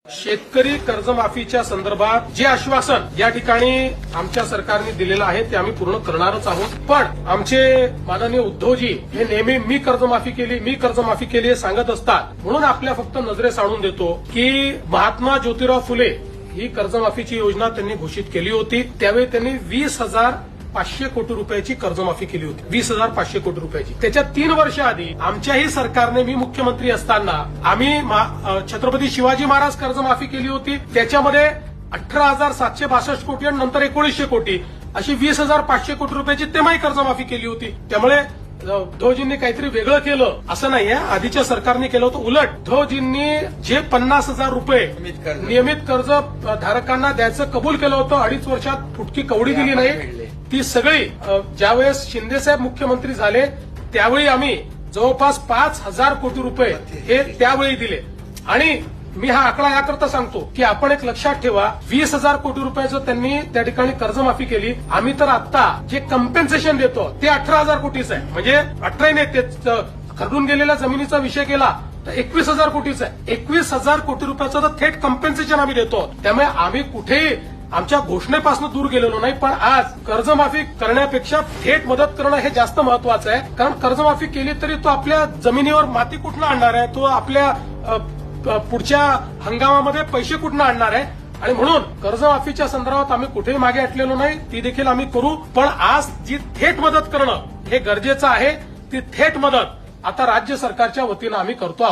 शेतकरी कर्जमाफीच्या संदर्भात जे आश्वासन या ठिकाणी आमच्या सरकारने दिलेलं आहे ते आम्ही पूर्ण करणारच आहोत. पण आमचे माननीय उद्धवजी हे नेहमी मी कर्जमाफी केली हे सांगत असतात. म्हणून आपल्या फक्त नजरेस आणून देतो की महात्मा ज्योतिराव फुले ही कर्जमाफीची योजना त्यांनी घोषित केली होती. त्यावेळी त्यांनी 20,500 कोटी रुपयाची कर्जमाफी केली होती. 20,500 कोटी रुपयाची. त्याच्या 3 वर्ष आधी आमच्याही सरकारने मी मुख्यमंत्री असताना आम्ही छत्रपती शिवाजी महाराज कर्जमाफी केली होती. त्याच्यामध्ये 18,762 कोटी आणि नंतर 1900 कोटी अशी 20,500 कोटी रुपयाची तेव्हाही कर्जमाफी केली होती. त्यामुळे उद्धवजींनी काहीतरी वेगळं केलं असं नाहीये. आधीच्या सरकारने केलं होतं उलट. उद्धवजींनी जे 50,000 रुपये नियमित कर्ज धारकांना द्यायचं कबूल केलं होतं, 2.5 वर्षात फुटकी कवडी दिली नाही. ती सगळी ज्यावेळेस शिंदेसाहेब मुख्यमंत्री झाले त्यावेळी आम्ही जवळपास 5,000 कोटी रुपये हे त्यावेळी दिले. आणि मी हा आकडा याकरता सांगतो की आपण एक लक्षात ठेवा, 20,000 कोटी रुपयाचं त्यांनी त्या ठिकाणी कर्जमाफी केली. आम्ही तर आता जे कम्पेन्सेशन देतो ते 18,000 कोटीचं आहे. म्हणजे 18 नाही, ते खरडून गेलेल्या जमिनीचा विषय केला तर 21,000 कोटीचा आहे. 21,000 कोटी रुपयाचं तर थेट कम्पेन्सेशन आम्ही देतो. त्यामुळे आम्ही कुठेही आमच्या घोषणेपासून दूर गेलेलो नाही. पण आज कर्जमाफी करण्यापेक्षा थेट मदत करणं हे जास्त महत्वाचं आहे. कारण कर्जमाफी केली तरी तो आपल्या जमिनीवर माती कुठनं आणणार आहे, तो आपल्या पुढच्या हंगामामध्ये पैसे कुठनं आणणार आहे. आणि म्हणून कर्जमाफीच्या संदर्भात आम्ही कुठेही मागे हटलेलो नाही. ती देखील आम्ही करू. पण आज जी थेट मदत करणं हे गरजेचं आहे, ती थेट मदत आता राज्य सरकारच्या वतीनं आम्ही करतो आहोत.